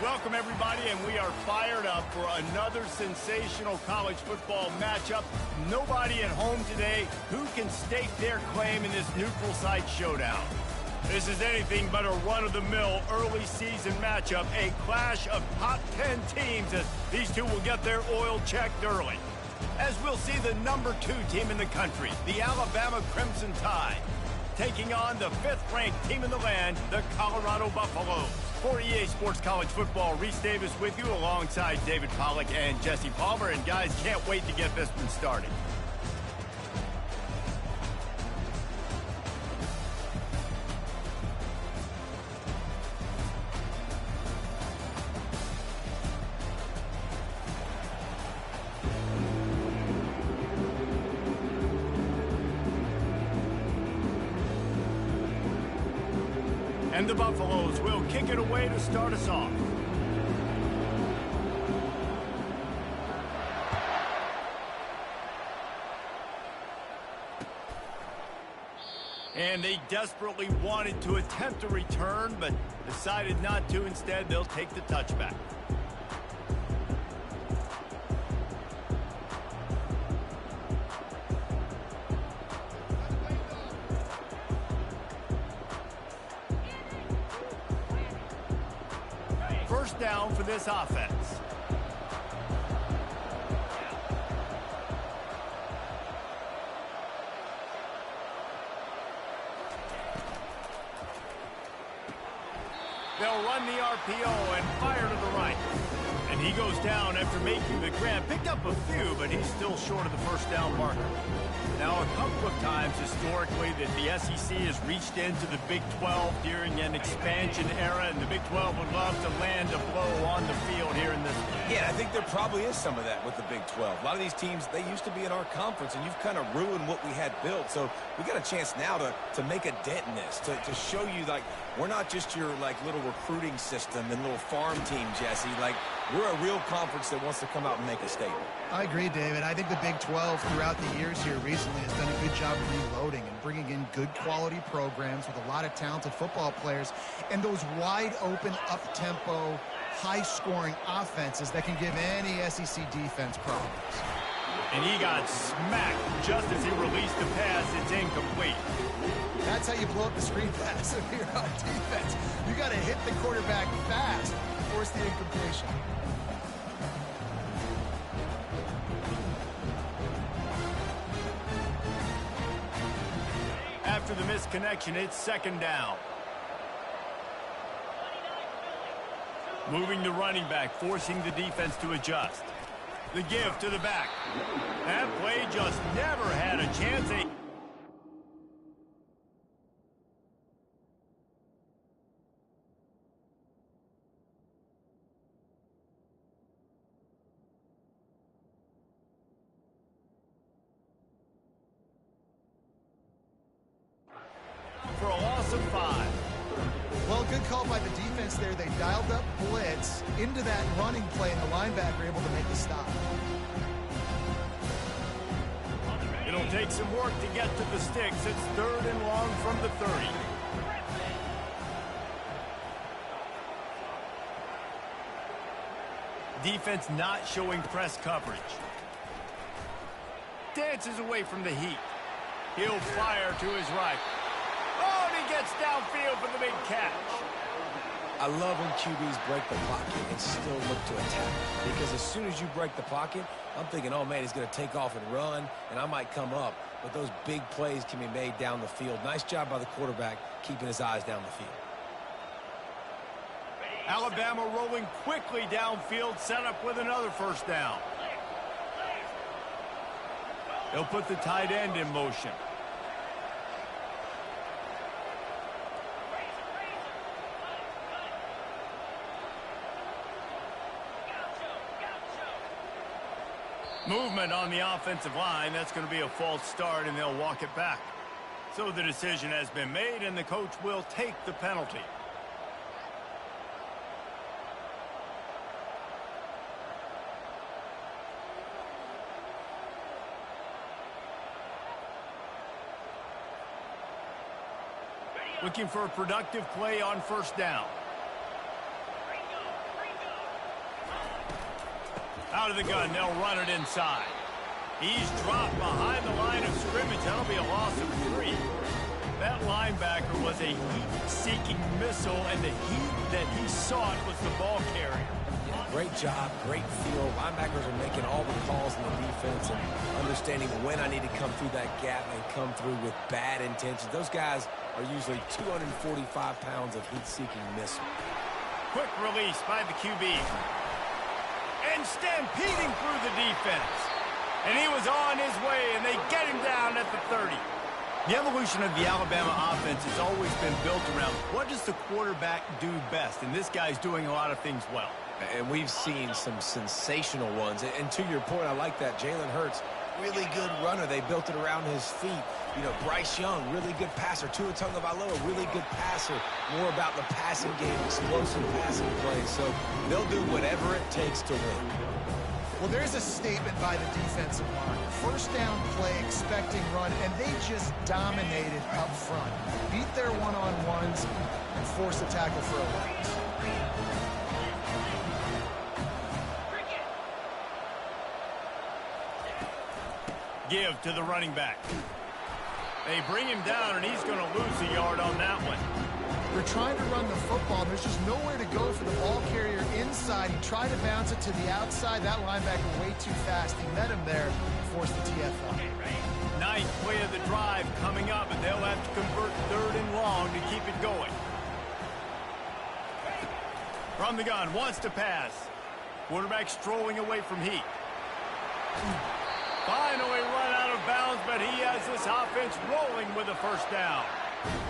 Welcome, everybody, and we are fired up for another sensational college football matchup. Nobody at home today who can stake their claim in this neutral site showdown. This is anything but a run-of-the-mill early season matchup, a clash of top 10 teams as these two will get their oil checked early. As we'll see the number 2 team in the country, the Alabama Crimson Tide, taking on the 5th-ranked team in the land, the Colorado Buffaloes. For EA Sports College Football, Reese Davis with you alongside David Pollack and Jesse Palmer. And guys, can't wait to get this one started. And the Buffaloes will kick it away to start us off. And they desperately wanted to attempt a return, but decided not to. Instead, they'll take the touchback. First down for this offense. They'll run the RPO and fire to the right. And he goes down after making the grab. Picked up a few, but he's still short of the first down marker. Now, a couple of times historically that the SEC has reached into the Big 12 during an expansion era, and the Big 12 would love to land a blow on the field here in this one. Yeah, I think there probably is some of that with the Big 12. A lot of these teams, they used to be in our conference, and you've kind of ruined what we had built. So we got a chance now to make a dent in this, to show you, like, we're not just your, like, little recruiting system and little farm team, Jesse. Like, we're a real conference that wants to come out and make a statement. I agree, David. I think the Big 12 throughout the years here recently has done a good job of reloading and bringing in good quality programs with a lot of talented football players and those wide open, up-tempo, high-scoring offenses that can give any SEC defense problems. And he got smacked just as he released the pass. It's incomplete. That's how you blow up the screen pass if you're on defense. You got to hit the quarterback fast to force the incompletion. After the misconnection, it's second down. Moving the running back, forcing the defense to adjust. The give to the back. That play just never had a chance. For a loss of 5. Well, good call by the defense there. They dialed up blitz into that running play, and the linebacker able to make the stop. It'll take some work to get to the sticks. It's 3rd and long from the 30. Defense not showing press coverage. Dances away from the heat. He'll fire to his right. Oh, and he gets downfield for the big catch. I love when QBs break the pocket and still look to attack. Because as soon as you break the pocket, I'm thinking, oh, man, he's going to take off and run, and I might come up. But those big plays can be made down the field. Nice job by the quarterback keeping his eyes down the field. Alabama rolling quickly downfield, set up with another first down. They'll put the tight end in motion. Movement on the offensive line. That's going to be a false start, and they'll walk it back. So the decision has been made, and the coach will take the penalty. Looking for a productive play on first down. Out of the gun, they'll run it inside. He's dropped behind the line of scrimmage. That'll be a loss of 3. That linebacker was a heat-seeking missile, and the heat that he sought was the ball carrier. Yeah, great job, great feel. Linebackers are making all the calls in the defense and understanding when I need to come through that gap and come through with bad intentions. Those guys are usually 245 pounds of heat-seeking missile. Quick release by the QB. And stampeding through the defense. And he was on his way, and they get him down at the 30. The evolution of the Alabama offense has always been built around what does the quarterback do best, and this guy's doing a lot of things well. And we've seen some sensational ones. And to your point, I like that. Jalen Hurts, really good runner. They built it around his feet. You know, Bryce Young, really good passer. Tua Tagovailoa, really good passer. More about the passing game, explosive passing plays. So they'll do whatever it takes to win. Well, there's a statement by the defensive line. First down play, expecting run, and they just dominated up front. Beat their one-on-ones and forced the tackle for a loss. Give to the running back. They bring him down, and he's going to lose a yard on that one. They're trying to run the football. There's just nowhere to go for the ball carrier inside. He tried to bounce it to the outside. That linebacker way too fast. He met him there, forced the TFL. Ninth play of the drive coming up, and they'll have to convert 3rd and long to keep it going. From the gun, wants to pass. Quarterback strolling away from heat. Finally run out of bounds, but he has this offense rolling with a first down.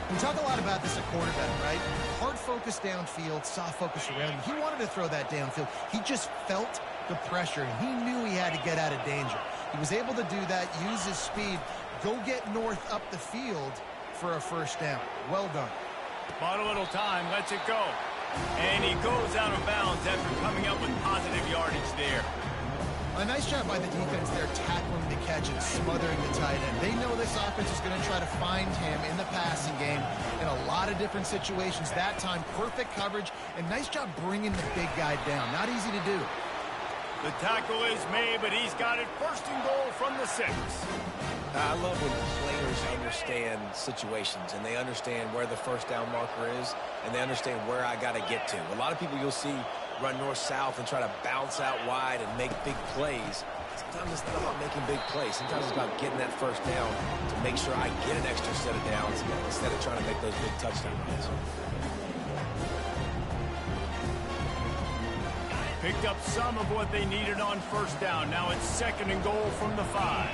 We talk a lot about this at quarterback, right? Hard focus downfield, soft focus around him. He wanted to throw that downfield. He just felt the pressure, and he knew he had to get out of danger. He was able to do that, use his speed, go get north up the field for a first down. Well done. Bought a little time, lets it go. And he goes out of bounds after coming up with positive yardage there. A nice job by the defense there, tackling the catch and smothering the tight end. They know this offense is going to try to find him in the passing game in a lot of different situations. That time, perfect coverage, and nice job bringing the big guy down. Not easy to do. The tackle is made, but he's got it 1st and goal from the 6. I love when players understand situations, and they understand where the first down marker is, and they understand where I got to get to. A lot of people you'll see run north-south and try to bounce out wide and make big plays. Sometimes it's not about making big plays. Sometimes it's about getting that first down to make sure I get an extra set of downs instead of trying to make those big touchdown runs. Picked up some of what they needed on first down. Now it's 2nd and goal from the 5.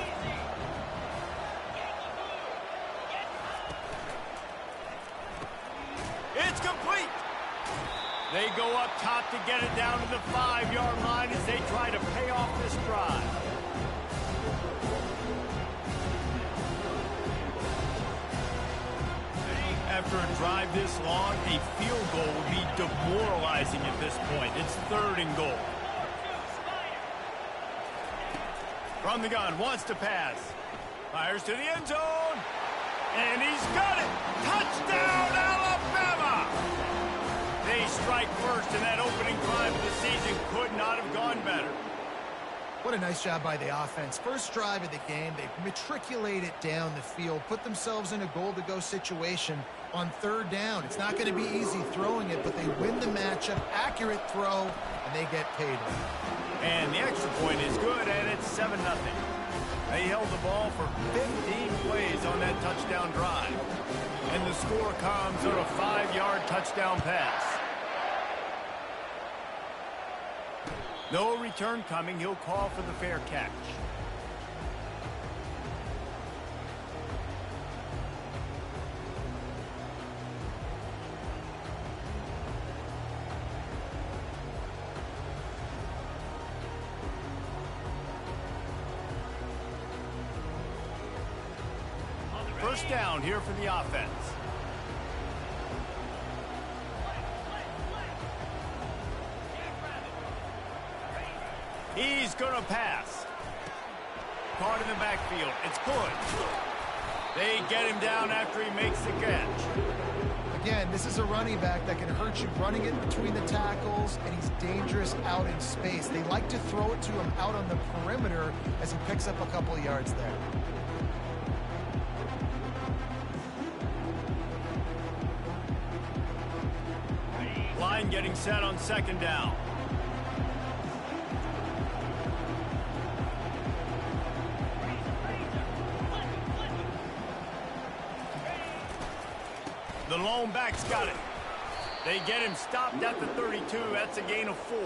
It's complete. They go up top to get it down to the 5-yard line as they try to pay off this drive. After a drive this long, a field goal would be demoralizing at this point. It's 3rd and goal. From the gun, wants to pass. Fires to the end zone. And he's got it. Touchdown, Alabama! They strike first, and that opening drive of the season could not have gone better. What a nice job by the offense. First drive of the game, they matriculate it down the field, put themselves in a goal-to-go situation on 3rd down. It's not going to be easy throwing it, but they win the matchup, accurate throw, and they get paid. And the extra point is good, and it's 7-0. They held the ball for 15 plays on that touchdown drive. And the score comes on a 5-yard touchdown pass. No return coming. He'll call for the fair catch. First down here for the offense. He's going to pass. Caught in the backfield. It's good. They get him down after he makes the catch. The again, this is a running back that can hurt you running it between the tackles, and he's dangerous out in space. They like to throw it to him out on the perimeter as he picks up a couple of yards there. Line getting set on second down. The lone back's got it. They get him stopped at the 32. That's a gain of 4.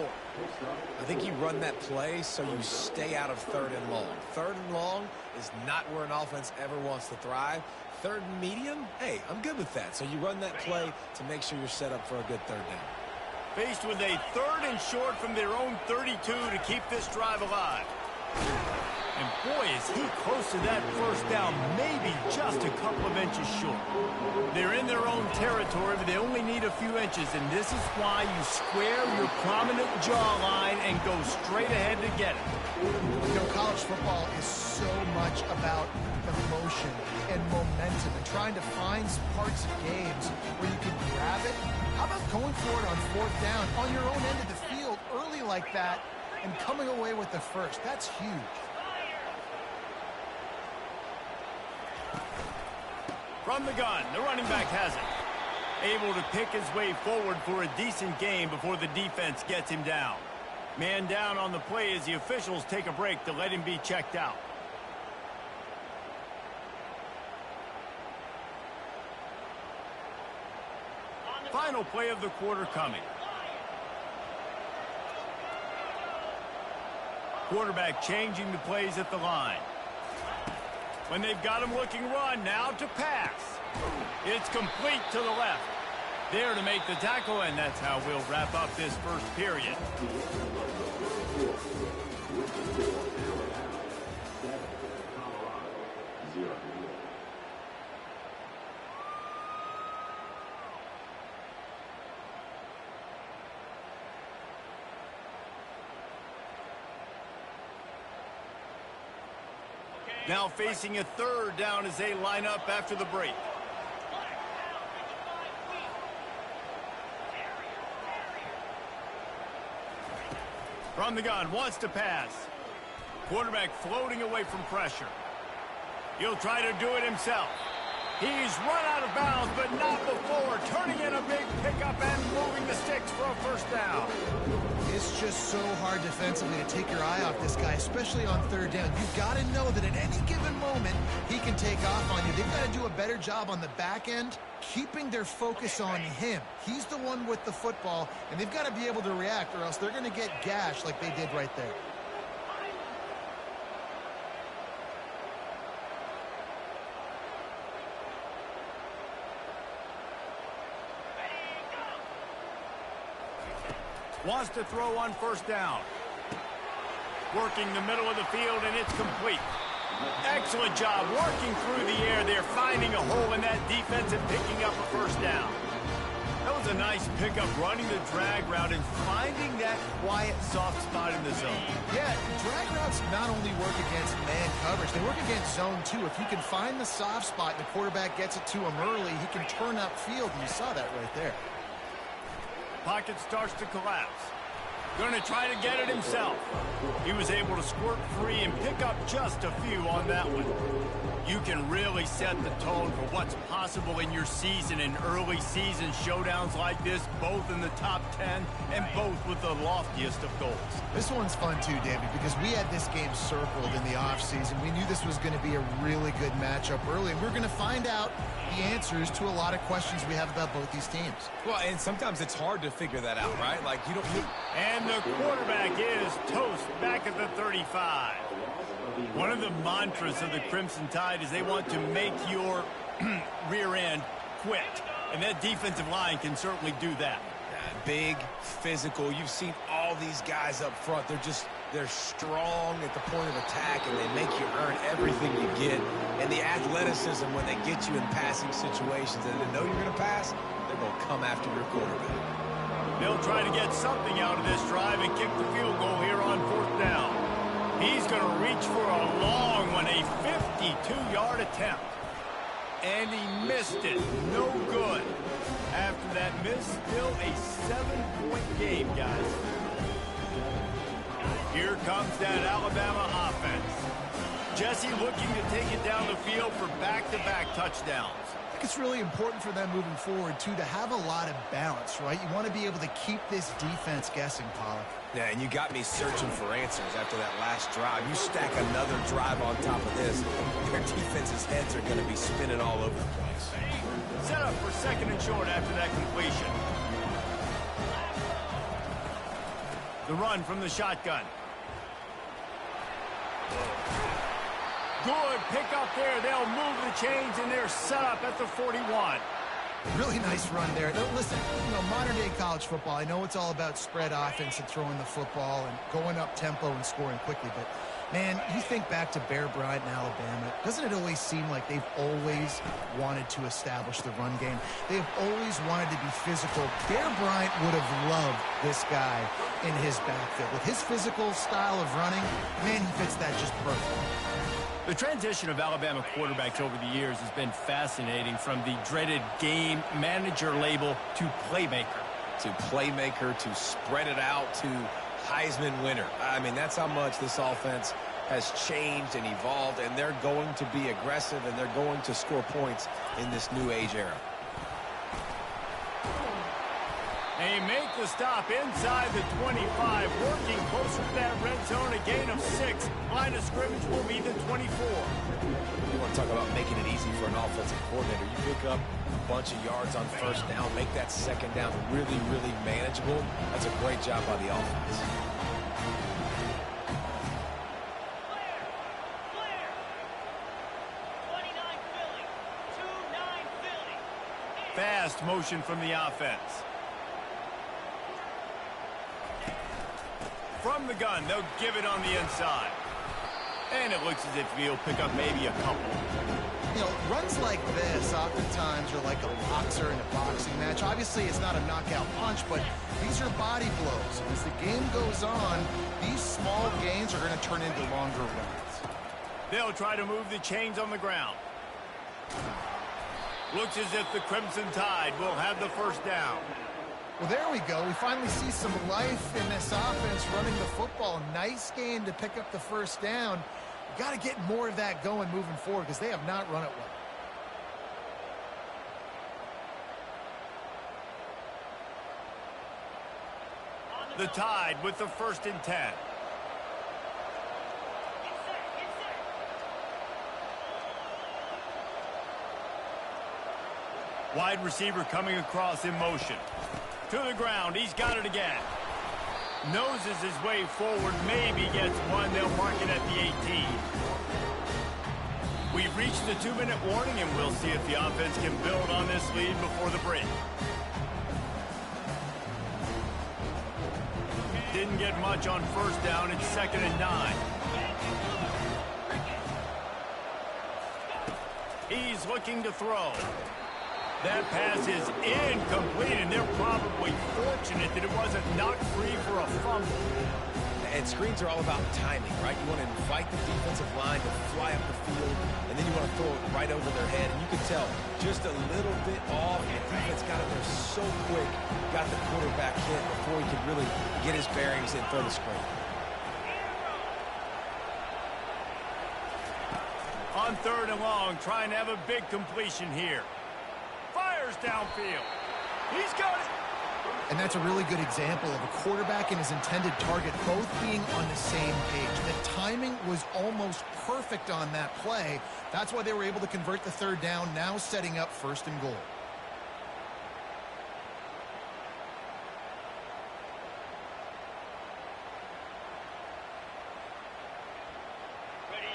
I think you run that play so you stay out of 3rd and long. 3rd and long is not where an offense ever wants to thrive. 3rd and medium, hey, I'm good with that. So you run that play to make sure you're set up for a good 3rd down. Faced with a 3rd and short from their own 32 to keep this drive alive. And boy, is he close to that first down, maybe just a couple of inches short. They're in their own territory, but they only need a few inches, and this is why you square your prominent jawline and go straight ahead to get it. You know, college football is so much about emotion and momentum and trying to find parts of games where you can grab it. How about going for it on 4th down on your own end of the field early like that and coming away with the first? That's huge. From the gun, the running back has it. Able to pick his way forward for a decent gain before the defense gets him down. Man down on the play as the officials take a break to let him be checked out. Final play of the quarter coming. Quarterback changing the plays at the line. When they've got him looking run, now to pass. It's complete to the left. There to make the tackle, and that's how we'll wrap up this first period. Now facing a 3rd down as they line up after the break. From the gun, wants to pass. Quarterback floating away from pressure. He'll try to do it himself. He's run out of bounds, but not before. Turning in a big pickup and moving the sticks for a first down. It's just so hard defensively to take your eye off this guy, especially on 3rd down. You've got to know that at any given moment, he can take off on you. They've got to do a better job on the back end, keeping their focus on him. He's the one with the football, and they've got to be able to react, or else they're going to get gashed like they did right there. Wants to throw on first down. Working the middle of the field, and it's complete. Excellent job working through the air. They're finding a hole in that defense and picking up a first down. That was a nice pickup, running the drag route and finding that quiet, soft spot in the zone. Yeah, drag routes not only work against man coverage, they work against zone too. If you can find the soft spot and the quarterback gets it to him early, he can turn upfield, and you saw that right there. Pocket starts to collapse. Going to try to get it himself. He was able to squirt free and pick up just a few on that one. You can really set the tone for what's possible in your season in early season showdowns like this, both in the top 10 and both with the loftiest of goals. This one's fun too, David, because we had this game circled in the offseason. We knew this was going to be a really good matchup early, and we're going to find out the answers to a lot of questions we have about both these teams. Well, and sometimes it's hard to figure that out, right? Like, you don't... And the quarterback is toast back at the 35. One of the mantras of the Crimson Tide is they want to make your rear end quit. And that defensive line can certainly do that. Big, physical. You've seen all these guys up front. They're strong at the point of attack, and they make you earn everything you get. And the athleticism when they get you in passing situations and they know you're going to pass, they're going to come after your quarterback. They'll try to get something out of this drive and kick the field goal here on 4th down. He's going to reach for a long one, a 52-yard attempt. And he missed it. No good. After that miss, still a 7-point game, guys. Here comes that Alabama offense. Jesse looking to take it down the field for back-to-back touchdowns. I think it's really important for them moving forward, too, to have a lot of balance, right? You want to be able to keep this defense guessing, Pollock. Yeah, and you got me searching for answers after that last drive. You stack another drive on top of this, their defense's heads are going to be spinning all over the place. Set up for second and short after that completion. The run from the shotgun. Good pick up there. They'll move the chains, and they're set up at the 41. Really nice run there. Now, listen, modern-day college football, I know it's all about spread offense and throwing the football and going up tempo and scoring quickly, but, man, you think back to Bear Bryant in Alabama, doesn't it always seem like they've always wanted to establish the run game? They've always wanted to be physical. Bear Bryant would have loved this guy in his backfield. With his physical style of running, man, he fits that just perfect. The transition of Alabama quarterbacks over the years has been fascinating, from the dreaded game manager label to playmaker. To spread it out to Heisman winner. I mean, that's how much this offense has changed and evolved, and they're going to be aggressive, and they're going to score points in this new age era. They make the stop inside the 25, working closer to that red zone, a gain of 6. Line of scrimmage will be the 24. You want to talk about making it easy for an offensive coordinator. You pick up a bunch of yards on first down, make that second down really, really manageable. That's a great job by the offense. Fast motion from the offense. From the gun, they'll give it on the inside. And it looks as if he'll pick up maybe a couple. Runs like this oftentimes are like a boxer in a boxing match. Obviously, it's not a knockout punch, but these are body blows. As the game goes on, these small gains are going to turn into longer runs. They'll try to move the chains on the ground. Looks as if the Crimson Tide will have the first down. Well, there we go. We finally see some life in this offense running the football. Nice game to pick up the first down. Got to get more of that going moving forward, because they have not run it well. The Tide with the 1st and 10. Wide receiver coming across in motion. To the ground. He's got it again. Noses his way forward. Maybe gets one. They'll mark it at the 18. We've reached the 2-minute warning, and we'll see if the offense can build on this lead before the break. Didn't get much on first down. It's 2nd and 9. He's looking to throw. That pass is incomplete, and they're probably fortunate that it wasn't knocked free for a fumble. And screens are all about timing, right? You want to invite the defensive line to fly up the field, and then you want to throw it right over their head. And you can tell just a little bit off, and the defense got it there so quick, got the quarterback hit before he could really get his bearings and throw the screen. On 3rd and long, trying to have a big completion here. Fires downfield. He's got it. And that's a really good example of a quarterback and his intended target both being on the same page. The timing was almost perfect on that play. That's why they were able to convert the 3rd down, now setting up 1st and goal.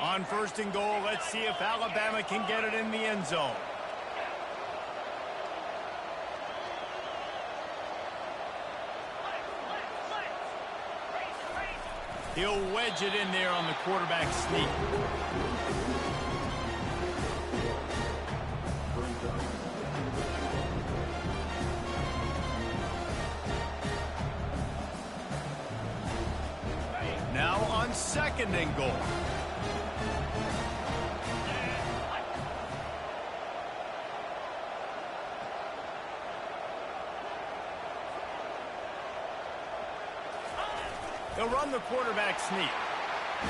On 1st and goal, let's see if Alabama can get it in the end zone. He'll wedge it in there on the quarterback sneak. Now on 2nd and goal. He'll run the quarterback sneak.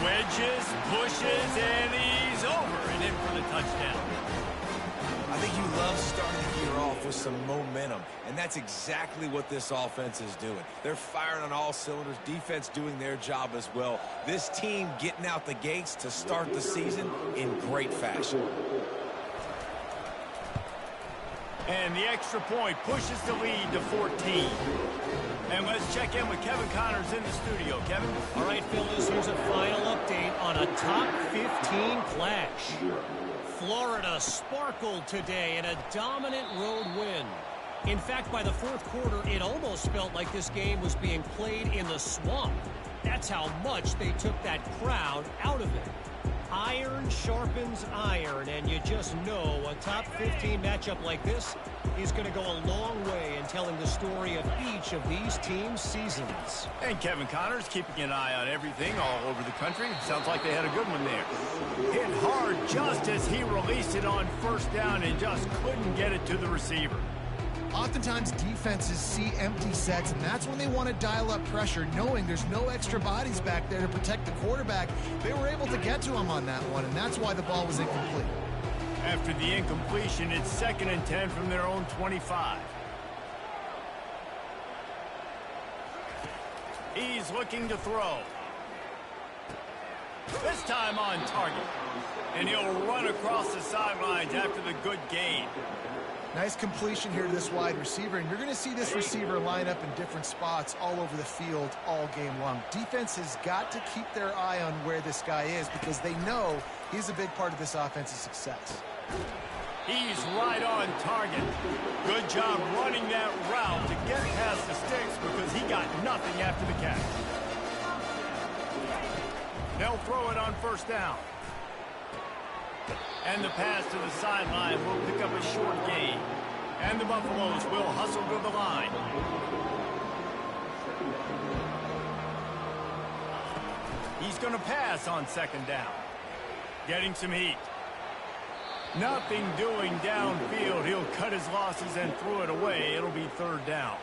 Wedges, pushes, and he's over and in for the touchdown. I think you love starting the year off with some momentum, and that's exactly what this offense is doing. They're firing on all cylinders, defense doing their job as well. This team getting out the gates to start the season in great fashion. And the extra point pushes the lead to 14. And let's check in with Kevin Connors in the studio. Kevin? All right, fellas, here's a final update on a top 15 clash. Florida sparkled today in a dominant road win. In fact, by the fourth quarter, it almost felt like this game was being played in the swamp. That's how much they took that crowd out of it. Iron sharpens iron, and you just know a top 15 matchup like this is going to go a long way in telling the story of each of these teams' seasons. And Kevin Connors keeping an eye on everything all over the country. Sounds like they had a good one there. Hit hard just as he released it on first down and just couldn't get it to the receiver. Oftentimes, defenses see empty sets, and that's when they want to dial up pressure, knowing there's no extra bodies back there to protect the quarterback. They were able to get to him on that one, and that's why the ball was incomplete. After the incompletion, it's 2nd and 10 from their own 25. He's looking to throw. This time on target. And he'll run across the sidelines after the good gain. Nice completion here to this wide receiver, and you're going to see this receiver line up in different spots all over the field all game long. Defense has got to keep their eye on where this guy is because they know he's a big part of this offense's success. He's right on target. Good job running that route to get past the sticks because he got nothing after the catch. They'll throw it on first down. And the pass to the sideline will pick up a short gain. And the Buffaloes will hustle to the line. He's going to pass on 2nd down. Getting some heat. Nothing doing downfield. He'll cut his losses and throw it away. It'll be 3rd down.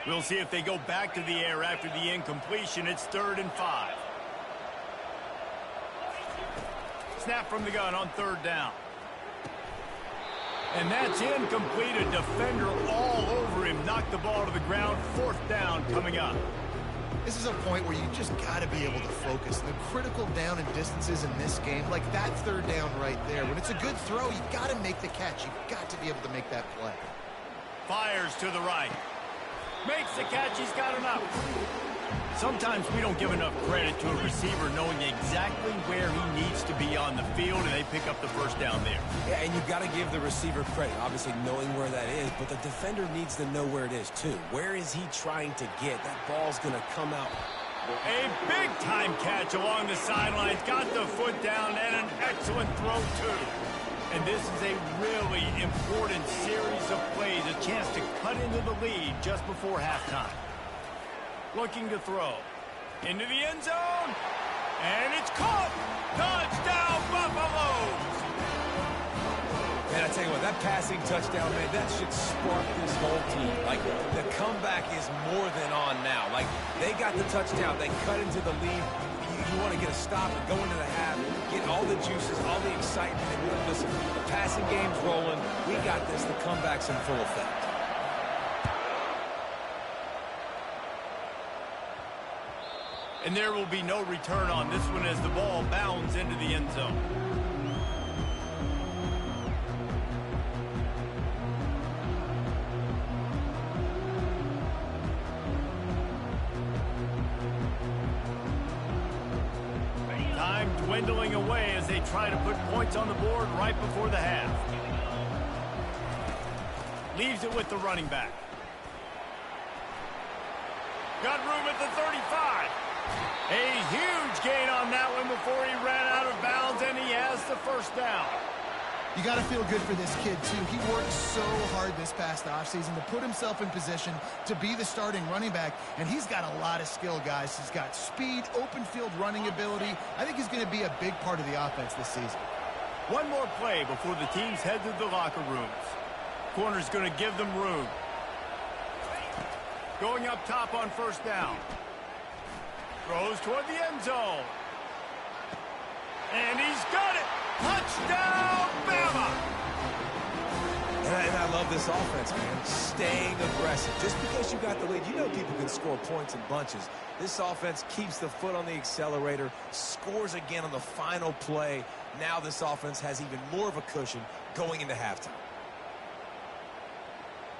We'll see if they go back to the air after the incompletion. It's 3rd and 5. Snap from the gun on 3rd down. And that's incomplete. A defender all over him. Knocked the ball to the ground. 4th down coming up. This is a point where you just got to be able to focus. The critical down and distances in this game, like that 3rd down right there. When it's a good throw, you've got to make the catch. You've got to be able to make that play. Fires to the right. Makes the catch. He's got enough. Sometimes we don't give enough credit to a receiver knowing exactly where he needs to be on the field, and they pick up the 1st down there. Yeah, and you've got to give the receiver credit, obviously knowing where that is, but the defender needs to know where it is too. Where is he trying to get? That ball's going to come out. A big-time catch along the sidelines. Got the foot down and an excellent throw, too. And this is a really important series of plays, a chance to cut into the lead just before halftime. Looking to throw. Into the end zone. And it's caught. Touchdown, Buffaloes. Man, I tell you what, that passing touchdown, man, that should spark this whole team. Like, the comeback is more than on now. Like, they got the touchdown. They cut into the lead. You want to get a stop and go into the half, get all the juices, all the excitement. And listen, the passing game's rolling. We got this. The comeback's in full effect. And there will be no return on this one as the ball bounds into the end zone. Time dwindling away as they try to put points on the board right before the half. Leaves it with the running back. Got room at the 35. A huge gain on that one before he ran out of bounds, and he has the 1st down. You got to feel good for this kid, too. He worked so hard this past offseason to put himself in position to be the starting running back, and he's got a lot of skill, guys. He's got speed, open field running ability. I think he's going to be a big part of the offense this season. One more play before the teams head to the locker rooms. Corner's going to give them room. Going up top on first down. Throws toward the end zone. And he's got it. Touchdown, Bama! And I love this offense, man. Staying aggressive. Just because you got the lead, you know people can score points in bunches. This offense keeps the foot on the accelerator, scores again on the final play. Now this offense has even more of a cushion going into halftime.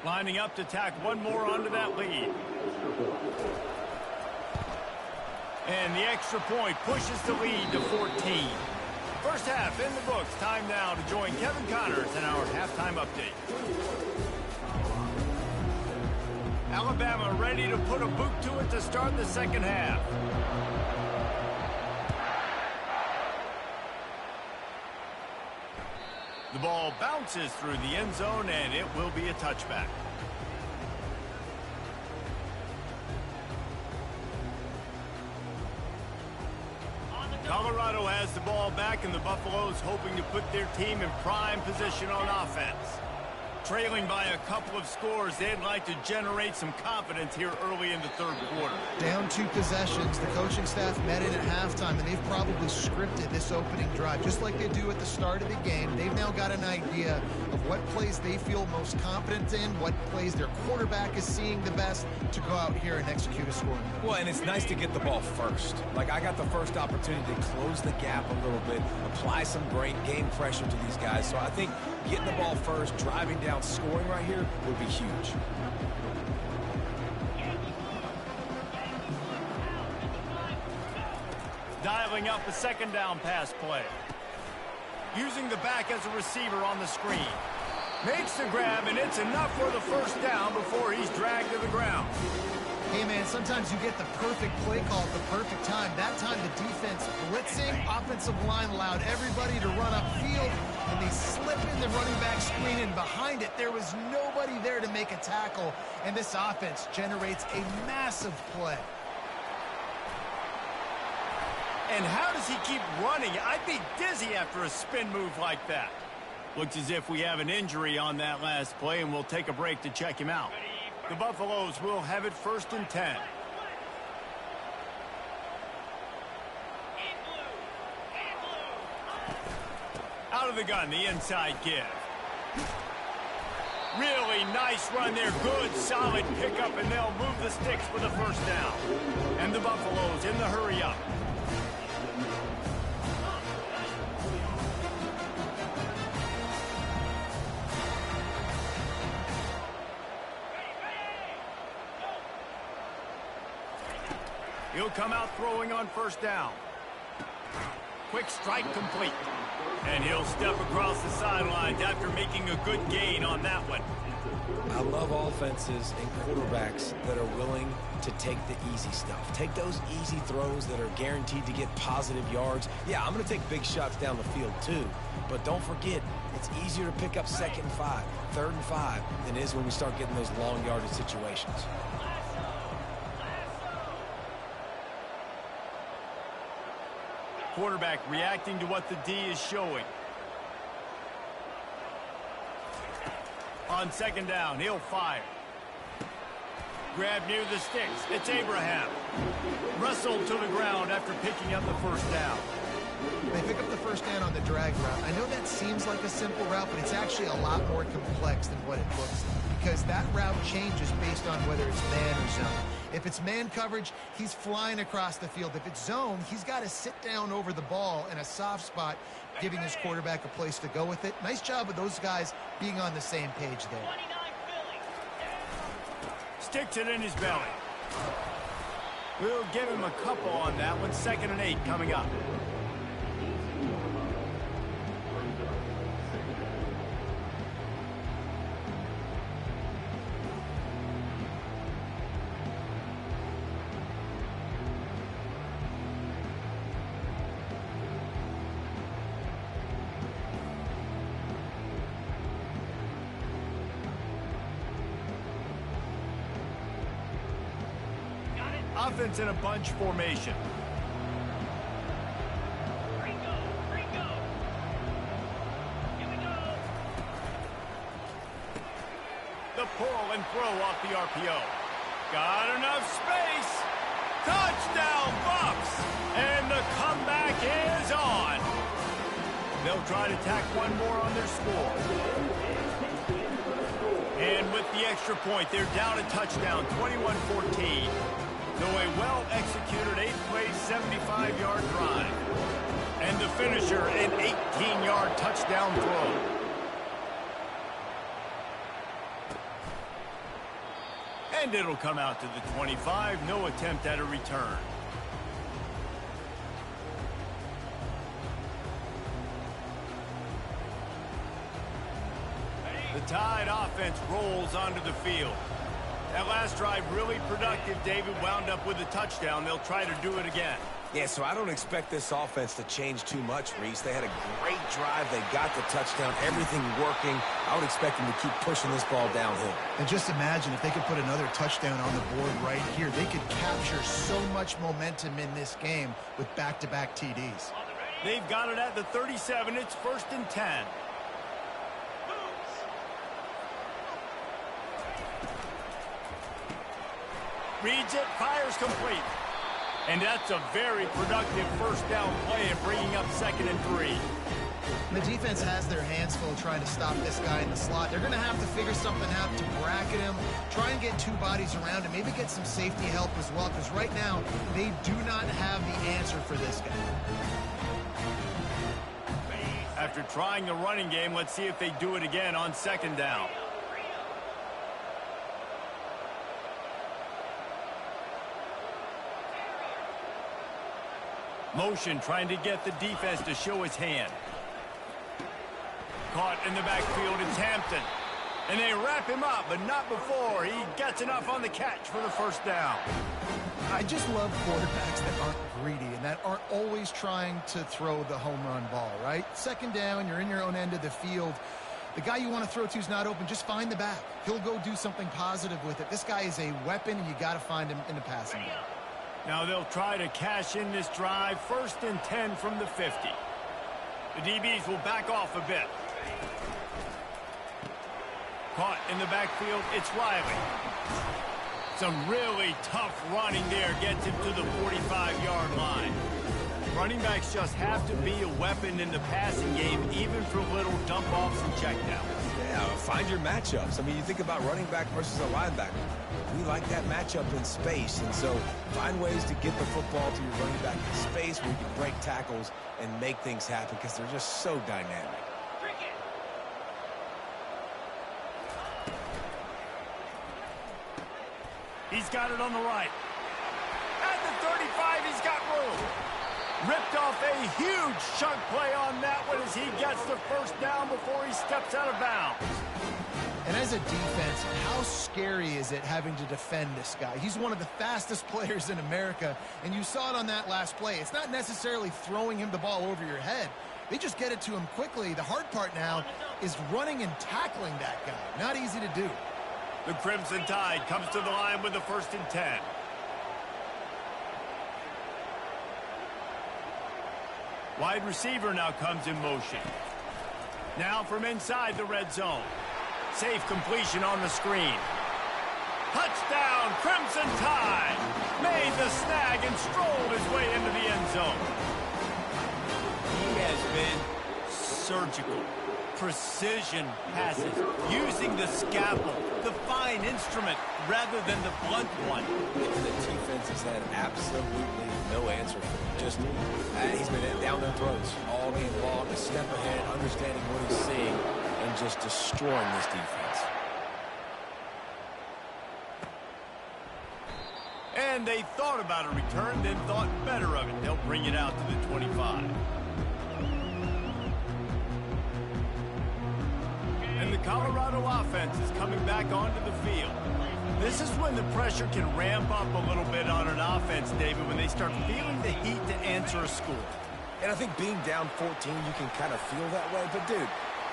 Lining up to tack one more onto that lead. And the extra point pushes the lead to 14. First half in the books. Time now to join Kevin Connors in our halftime update. Alabama ready to put a boot to it to start the second half. The ball bounces through the end zone, and it will be a touchback. Colorado has the ball back, and the Buffaloes hoping to put their team in prime position on offense. Trailing by a couple of scores, they'd like to generate some confidence here early in the third quarter. Down 2 possessions, the coaching staff met in at halftime, and they've probably scripted this opening drive. Just like they do at the start of the game, they've now got an idea of what plays they feel most confident in, what plays their quarterback is seeing the best to go out here and execute a score. Well, and it's nice to get the ball first. Like, I got the first opportunity to close the gap a little bit, apply some great game pressure to these guys. So I think getting the ball first, driving down, scoring right here would be huge. Dialing up a second down pass play. Using the back as a receiver on the screen. Makes the grab, and it's enough for the first down before he's dragged to the ground. Hey, man, sometimes you get the perfect play call at the perfect time. That time the defense blitzing, offensive line allowed everybody to run upfield, and they slip in the running back screen, and behind it there was nobody there to make a tackle, and this offense generates a massive play. And how does he keep running? I'd be dizzy after a spin move like that. Looks as if we have an injury on that last play, and we'll take a break to check him out. The Buffaloes will have it 1st and 10. Out of the gun, the inside give. Really nice run there. Good, solid pickup, and they'll move the sticks for the first down. And the Buffaloes in the hurry up. He'll come out throwing on first down. Quick strike complete. And he'll step across the sidelines after making a good gain on that one. I love offenses and quarterbacks that are willing to take the easy stuff. Take those easy throws that are guaranteed to get positive yards. Yeah, I'm going to take big shots down the field too. But don't forget, it's easier to pick up 2nd and 5, 3rd and 5 than it is when we start getting those long yardage situations. Quarterback reacting to what the D is showing. On 2nd down, he'll fire. Grab near the sticks. It's Abraham. Wrestled to the ground after picking up the first down. They pick up the first down on the drag route. I know that seems like a simple route, but it's actually a lot more complex than what it looks like, because that route changes based on whether it's man or zone. If it's man coverage, he's flying across the field. If it's zone, he's got to sit down over the ball in a soft spot, giving his quarterback a place to go with it. Nice job of those guys being on the same page there. Sticks it in his belly. We'll give him a couple on that one. 2nd and 8 coming up. Offense in a bunch formation. pull and throw off the RPO. Got enough space. Touchdown, Bucks! And the comeback is on. They'll try to tack one more on their score. And with the extra point, they're down a touchdown, 21-14. Though a well-executed 8-play, 75-yard drive. And the finisher, an 18-yard touchdown throw. And it'll come out to the 25. No attempt at a return. The Tide offense rolls onto the field. That last drive really productive. David wound up with a touchdown. They'll try to do it again. Yeah, so I don't expect this offense to change too much, Reese. They had a great drive. They got the touchdown. Everything working. I would expect them to keep pushing this ball downhill. And just imagine if they could put another touchdown on the board right here. They could capture so much momentum in this game with back-to-back TDs. They've got it at the 37. It's 1st and 10. Reads it, fires complete. And that's a very productive first down play and bringing up 2nd and 3. The defense has their hands full trying to stop this guy in the slot. They're going to have to figure something out to bracket him, try and get 2 bodies around him, maybe get some safety help as well, because right now they do not have the answer for this guy. After trying the running game, let's see if they do it again on 2nd down. Motion trying to get the defense to show his hand. Caught in the backfield, it's Hampton. And they wrap him up, but not before he gets enough on the catch for the 1st down. I just love quarterbacks that aren't greedy and that aren't always trying to throw the home run ball, right? 2nd down, you're in your own end of the field. The guy you want to throw to is not open. Just find the back. He'll go do something positive with it. This guy is a weapon, and you got to find him in the passing game. Now they'll try to cash in this drive. 1st and 10 from the 50. The DBs will back off a bit. Caught in the backfield, it's Riley. Some really tough running there gets him to the 45-yard line. Running backs just have to be a weapon in the passing game, even for little dump-offs and checkdowns. Yeah, find your matchups. I mean, you think about running back versus a linebacker. We like that matchup in space, and so find ways to get the football to your running back in space where you can break tackles and make things happen because they're just so dynamic. He's got it on the right. At the 35, he's got room. Ripped off a huge chunk play on that one as he gets the 1st down before he steps out of bounds. And as a defense, how scary is it having to defend this guy? He's one of the fastest players in America, and you saw it on that last play. It's not necessarily throwing him the ball over your head. They just get it to him quickly. The hard part now is running and tackling that guy. Not easy to do. The Crimson Tide comes to the line with the 1st and 10. Wide receiver now comes in motion. Now from inside the red zone. Safe completion on the screen. Touchdown, Crimson Tide! Made the snag and strolled his way into the end zone. He has been surgical. Precision passes, using the scalpel, the fine instrument, rather than the blunt one. The defense has had absolutely no answer for him. Just, he's been down their throats all game long, a step ahead, understanding what he's seeing, and just destroying this defense. And they thought about a return, then thought better of it. They'll bring it out to the 25. And the Colorado offense is coming back onto the field. This is when the pressure can ramp up a little bit on an offense, David, when they start feeling the heat to answer a score. And I think being down 14, you can kind of feel that way. But, dude,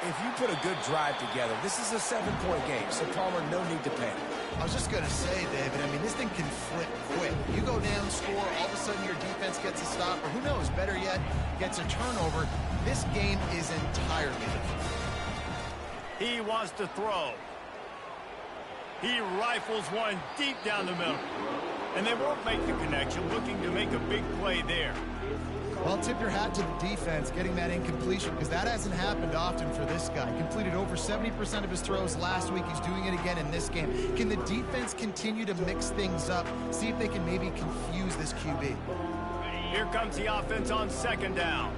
if you put a good drive together, this is a 7-point game. So, Palmer, no need to panic. I was just going to say, David, I mean, this thing can flip quick. You go down, score, all of a sudden your defense gets a stop, or who knows, better yet, gets a turnover. This game is entirely different. He wants to throw. He rifles one deep down the middle. And they won't make the connection, looking to make a big play there. Well, tip your hat to the defense getting that incompletion, because that hasn't happened often for this guy. Completed over 70% of his throws last week. He's doing it again in this game. Can the defense continue to mix things up? See if they can maybe confuse this QB. Here comes the offense on second down.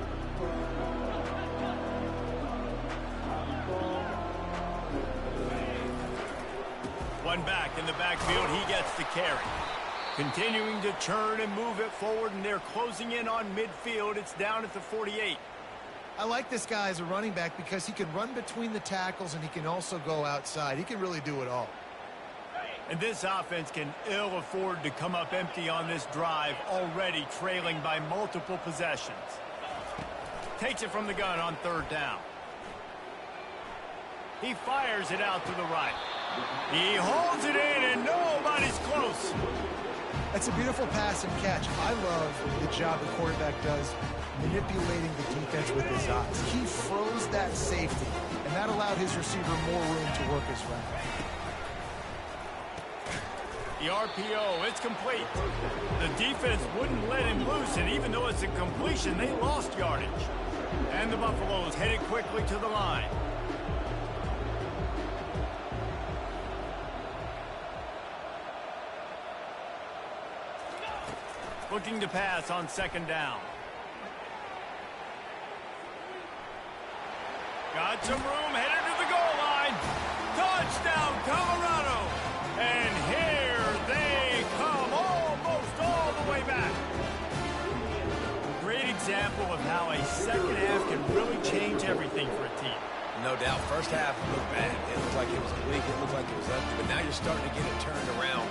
One back in the backfield. He gets the carry. Continuing to turn and move it forward, and they're closing in on midfield. It's down at the 48. I like this guy as a running back because he can run between the tackles and he can also go outside. He can really do it all. And this offense can ill afford to come up empty on this drive, already trailing by multiple possessions. Takes it from the gun on third down. He fires it out to the right. He holds it in, and nobody's close. That's a beautiful pass and catch. I love the job the quarterback does manipulating the defense with his eyes. He froze that safety, and that allowed his receiver more room to work his route. The RPO, it's complete. The defense wouldn't let him loose, and even though it's a completion, they lost yardage. And the Buffaloes headed quickly to the line. Looking to pass on second down. Got some room, headed to the goal line. Touchdown, Colorado. And here they come, almost all the way back. Great example of how a second half can really change everything for a team. No doubt. First half looked bad. It looked like it was weak. It looked like it was ugly. But now you're starting to get it turned around.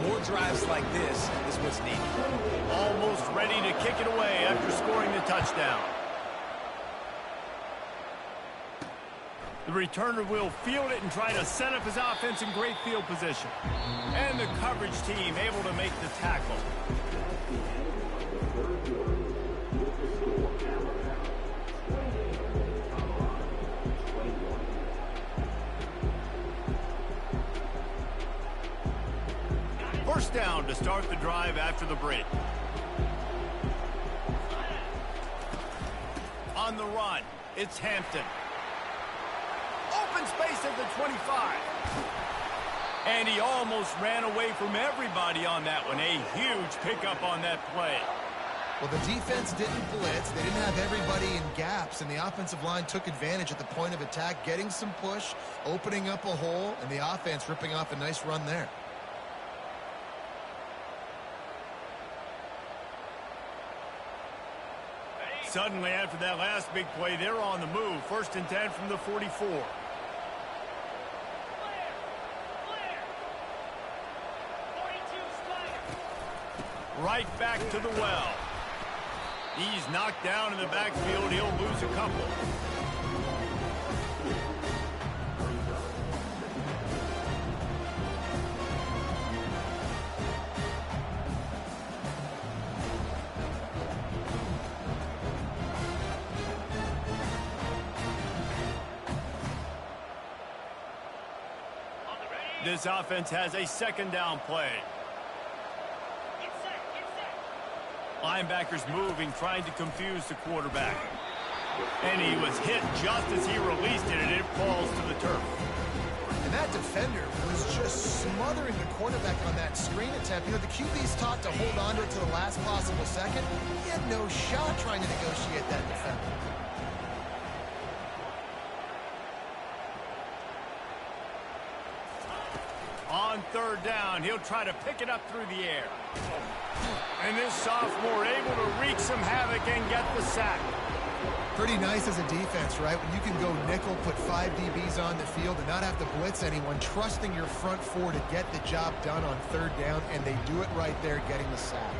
More drives like this is what's needed. Almost ready to kick it away after scoring the touchdown. The returner will field it and try to set up his offense in great field position. And the coverage team able to make the tackle. First down to start the drive after the break. On the run, it's Hampton. Open space at the 25. And he almost ran away from everybody on that one. A huge pickup on that play. Well, the defense didn't blitz. They didn't have everybody in gaps, and the offensive line took advantage at the point of attack, getting some push, opening up a hole, and the offense ripping off a nice run there. Suddenly, after that last big play, they're on the move. First and 10 from the 44. Right back to the well. He's knocked down in the backfield. He'll lose a couple. This offense has a second down play. Linebackers moving, trying to confuse the quarterback. And he was hit just as he released it, and it falls to the turf. And that defender was just smothering the quarterback on that screen attempt. You know, the QB's taught to hold on to it to the last possible second. He had no shot trying to negotiate that defender. On third down, he'll try to pick it up through the air. And this sophomore able to wreak some havoc and get the sack. Pretty nice as a defense, right? When you can go nickel, put 5 DBs on the field and not have to blitz anyone, trusting your front four to get the job done on third down, and they do it right there, getting the sack.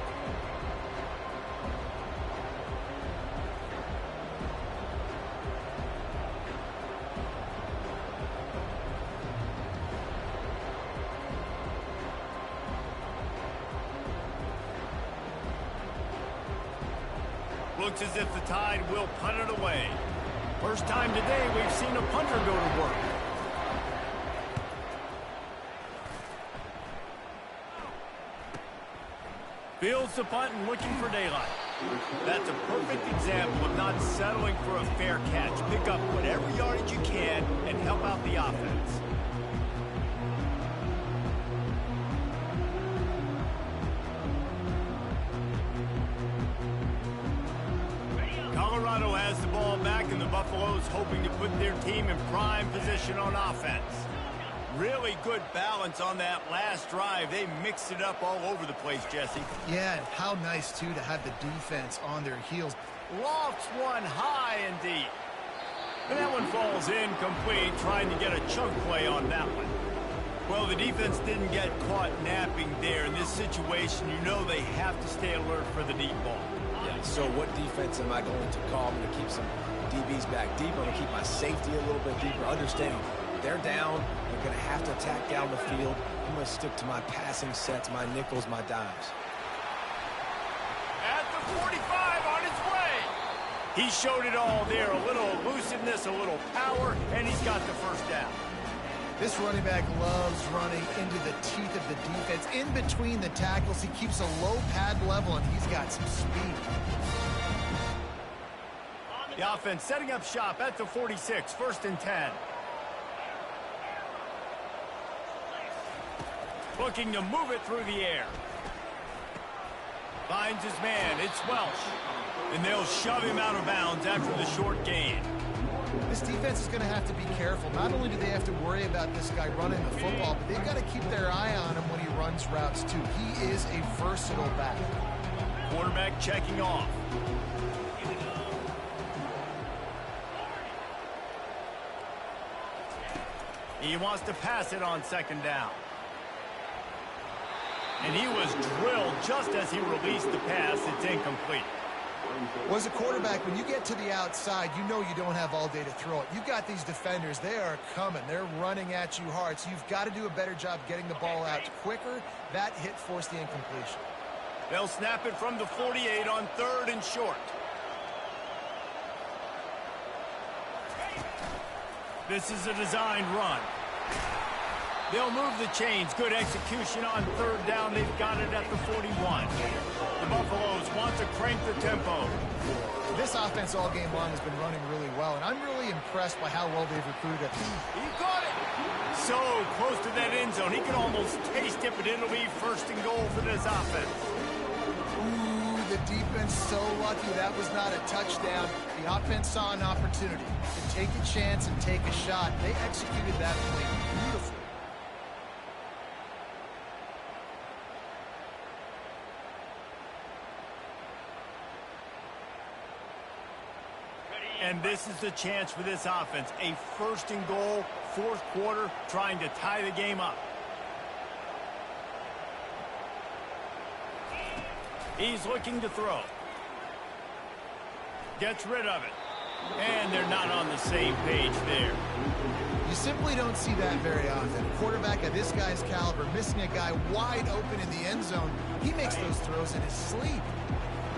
Looks as if the Tide will punt it away. First time today we've seen a punter go to work. Fields the punt and looking for daylight. That's a perfect example of not settling for a fair catch. Pick up whatever yardage you can and help out the offense. Colorado has the ball back, and the Buffaloes hoping to put their team in prime position on offense. Really good balance on that last drive. They mixed it up all over the place, Jesse. Yeah, and how nice, too, to have the defense on their heels. Lofts one high and deep. And that one falls incomplete, trying to get a chunk play on that one. Well, the defense didn't get caught napping there. In this situation, you know they have to stay alert for the deep ball. Yeah, so what defense am I going to call? I'm going to keep some DBs back deep. I'm going to keep my safety a little bit deeper, understanding they're down. They're going to have to attack down the field. I'm going to stick to my passing sets, my nickels, my dimes. At the 45 on his way. He showed it all there. A little elusiveness, a little power, and he's got the first down. This running back loves running into the teeth of the defense. In between the tackles, he keeps a low pad level, and he's got some speed. The offense setting up shop at the 46, 1st and 10. Looking to move it through the air. Finds his man. It's Welsh. And they'll shove him out of bounds after the short gain. This defense is going to have to be careful. Not only do they have to worry about this guy running the football, but they've got to keep their eye on him when he runs routes, too. He is a versatile back. Quarterback checking off. He wants to pass it on 2nd down. And he was drilled just as he released the pass. It's incomplete. Well, as a quarterback, when you get to the outside, you know you don't have all day to throw it. You've got these defenders. They are coming. They're running at you hard. So you've got to do a better job getting the ball out quicker. That hit forced the incompletion. They'll snap it from the 48 on 3rd and short. This is a designed run. They'll move the chains. Good execution on 3rd down. They've got it at the 41. The Buffaloes want to crank the tempo. This offense all game long has been running really well, and I'm really impressed by how well they've recruited. He caught it. So close to that end zone. He can almost taste it, but it'll be 1st and goal for this offense. Ooh, the defense so lucky that was not a touchdown. The offense saw an opportunity to take a chance and take a shot. They executed that play beautifully. And this is the chance for this offense. A 1st and goal, 4th quarter, trying to tie the game up. He's looking to throw. Gets rid of it. And they're not on the same page there. You simply don't see that very often. A quarterback of this guy's caliber missing a guy wide open in the end zone. He makes those throws in his sleep.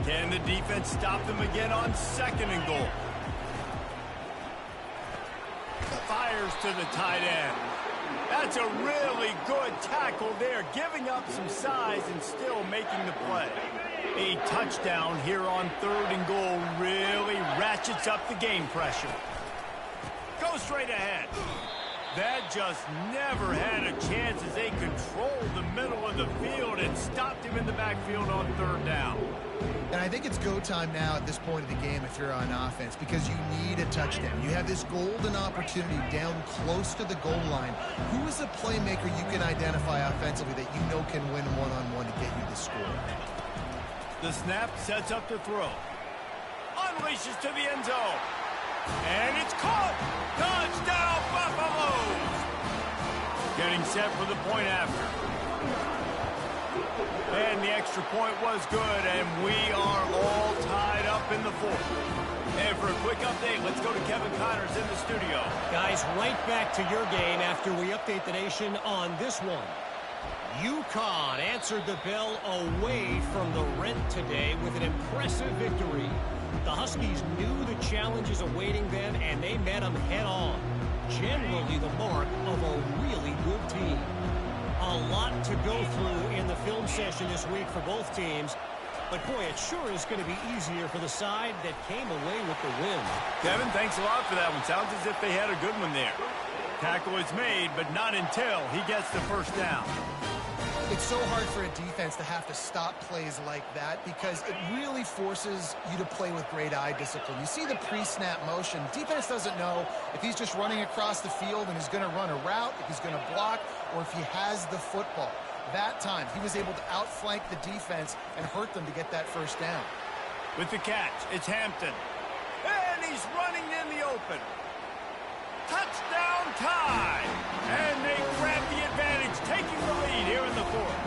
Can the defense stop them again on 2nd and goal? Fires to the tight end. That's a really good tackle there, giving up some size and still making the play. A touchdown here on 3rd and goal really ratchets up the game pressure. Go straight ahead. That just never had a chance as they controlled the middle of the field and stopped him in the backfield on 3rd down. And I think it's go time now at this point of the game if you're on offense, because you need a touchdown. You have this golden opportunity down close to the goal line. Who is a playmaker you can identify offensively that you know can win one-on-one to get you the score? The snap sets up the throw. Unleashes to the end zone. And it's caught. Touchdown, Buffaloes. Getting set for the point after. And the extra point was good, and we are all tied up in the 4th. And for a quick update, let's go to Kevin Connors in the studio. Guys, right back to your game after we update the nation on this one. UConn answered the bell away from the Rent today with an impressive victory. The Huskies knew the challenges awaiting them, and they met them head-on. Generally the mark of a really good team. A lot to go through in the film session this week for both teams. But, boy, it sure is going to be easier for the side that came away with the win. Kevin, thanks a lot for that one. Sounds as if they had a good one there. Tackle is made, but not until he gets the first down. It's so hard for a defense to have to stop plays like that because it really forces you to play with great eye discipline. You see the pre-snap motion. Defense doesn't know if he's just running across the field and he's going to run a route, if he's going to block, or if he has the football. That time, he was able to outflank the defense and hurt them to get that first down. With the catch, it's Hampton. And he's running in the open. Touchdown tie! And they grab the advantage, taking the lead here in the fourth.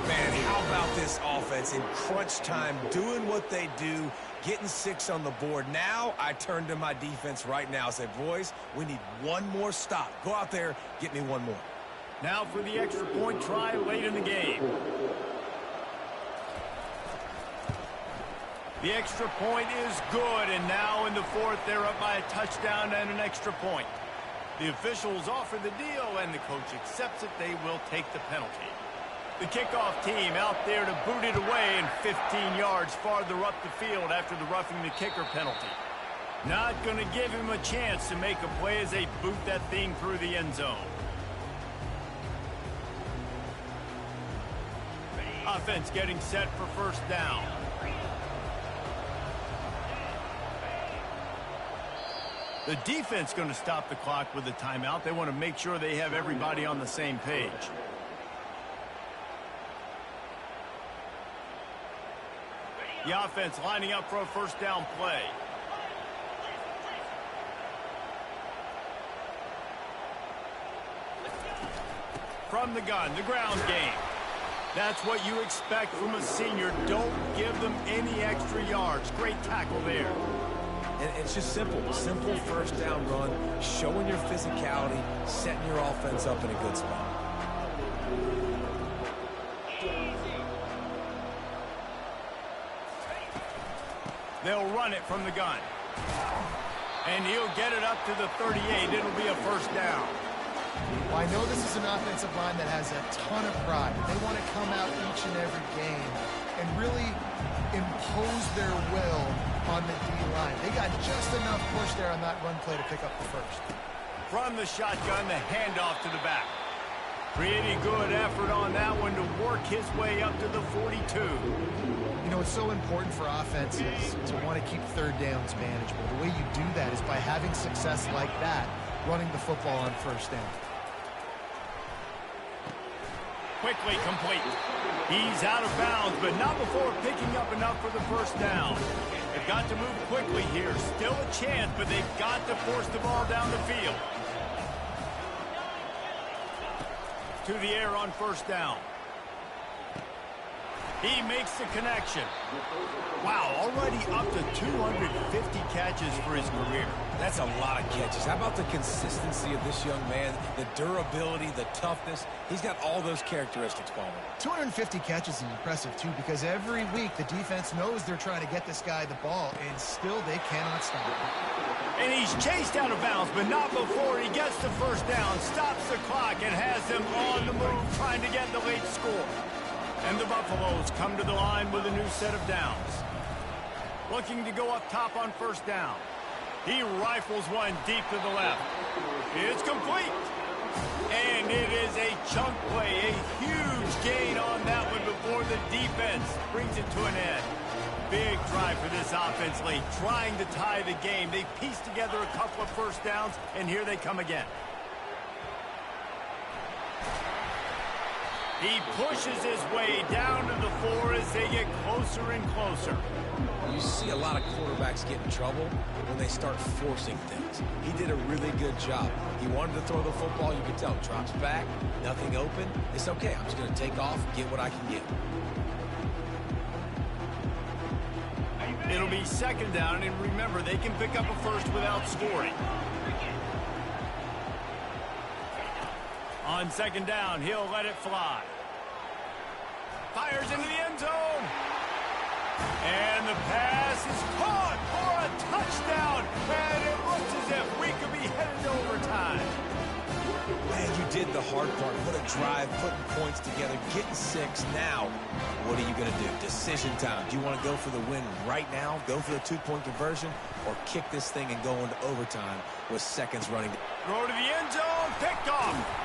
Man, how about this offense in crunch time, doing what they do, getting 6 on the board. Now I turn to my defense right now and say, boys, we need one more stop. Go out there, get me one more. Now for the extra point try late in the game. The extra point is good, and now in the fourth, they're up by a touchdown and an extra point. The officials offer the deal, and the coach accepts it. They will take the penalty. The kickoff team out there to boot it away and 15 yards farther up the field after the roughing the kicker penalty. Not going to give him a chance to make a play as they boot that thing through the end zone. Offense getting set for first down. The defense going to stop the clock with a timeout. They want to make sure they have everybody on the same page. The offense lining up for a first down play. From the gun, the ground game. That's what you expect from a senior. Don't give them any extra yards. Great tackle there. And it's just simple first down run, showing your physicality, setting your offense up in a good spot. They'll run it from the gun. And he'll get it up to the 38. It'll be a first down. Well, I know this is an offensive line that has a ton of pride. They want to come out each and every game and really impose their will on the D-line. They got just enough push there on that run play to pick up the first. From the shotgun, the handoff to the back. Pretty good effort on that one to work his way up to the 42. You know, it's so important for offenses to want to keep third downs manageable. The way you do that is by having success like that, running the football on first down. Quickly complete. He's out of bounds, but not before picking up enough for the first down. They've got to move quickly here. Still a chance, but they've got to force the ball down the field. To the air on first down. He makes the connection. Wow, already up to 250 catches for his career. That's a lot of catches. How about the consistency of this young man, the durability, the toughness? He's got all those characteristics, Bama. 250 catches is impressive, too, because every week the defense knows they're trying to get this guy the ball, and still they cannot stop him. And he's chased out of bounds, but not before he gets the first down, stops the clock, and has them on the move trying to get the late score. And the Buffaloes come to the line with a new set of downs. Looking to go up top on first down. He rifles one deep to the left. It's complete. And it is a chunk play, a huge gain on that one before the defense brings it to an end. Big drive for this offense late, trying to tie the game. They pieced together a couple of first downs, and here they come again. He pushes his way down to the 4 as they get closer and closer. You see a lot of quarterbacks get in trouble when they start forcing things. He did a really good job. He wanted to throw the football. You can tell. Drops back, nothing open. It's okay. I'm just going to take off, get what I can get. It'll be second down, and remember, they can pick up a first without scoring. On second down, he'll let it fly. Fires into the end zone. And the pass is caught for a touchdown. And it looks as if we could be headed to overtime. Man, you did the hard part. What a drive, putting points together, getting 6. Now, what are you going to do? Decision time. Do you want to go for the win right now, go for the 2-point conversion, or kick this thing and go into overtime with seconds running? Throw to the end zone, picked off.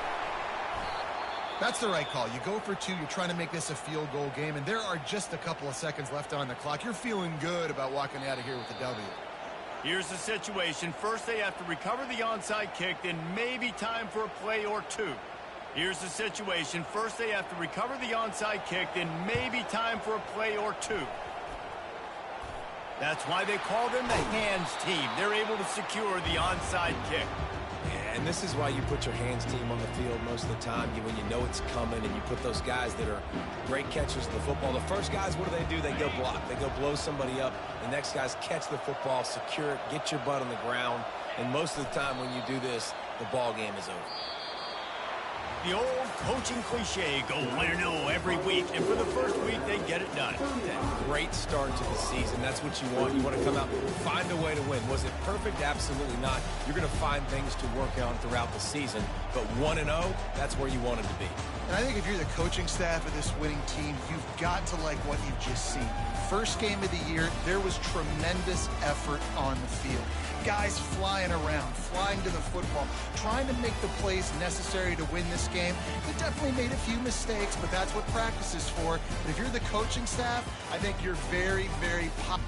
That's the right call. You go for 2. You're trying to make this a field goal game, and there are just a couple of seconds left on the clock. You're feeling good about walking out of here with a W. Here's the situation. First, they have to recover the onside kick, then maybe time for a play or 2. Here's the situation. First, they have to recover the onside kick, then maybe time for a play or 2. That's why they call them the hands team. They're able to secure the onside kick. Yeah, and this is why you put your hands team on the field most of the time, when you know it's coming, and you put those guys that are great catchers of the football. The first guys, what do? They go block. They go blow somebody up. The next guys catch the football, secure it, get your butt on the ground. And most of the time when you do this, the ball game is over. The old coaching cliche, go win or no every week, and for the first week, they get it done. Great start to the season. That's what you want. You want to come out and find a way to win. Was it perfect? Absolutely not. You're going to find things to work on throughout the season, but 1-0, that's where you want it to be. And I think if you're the coaching staff of this winning team, you've got to like what you've just seen. First game of the year, there was tremendous effort on the field. Guys flying around, flying to the football, trying to make the plays necessary to win this game. They definitely made a few mistakes, but that's what practice is for. But if you're the coaching staff, I think you're very, very positive.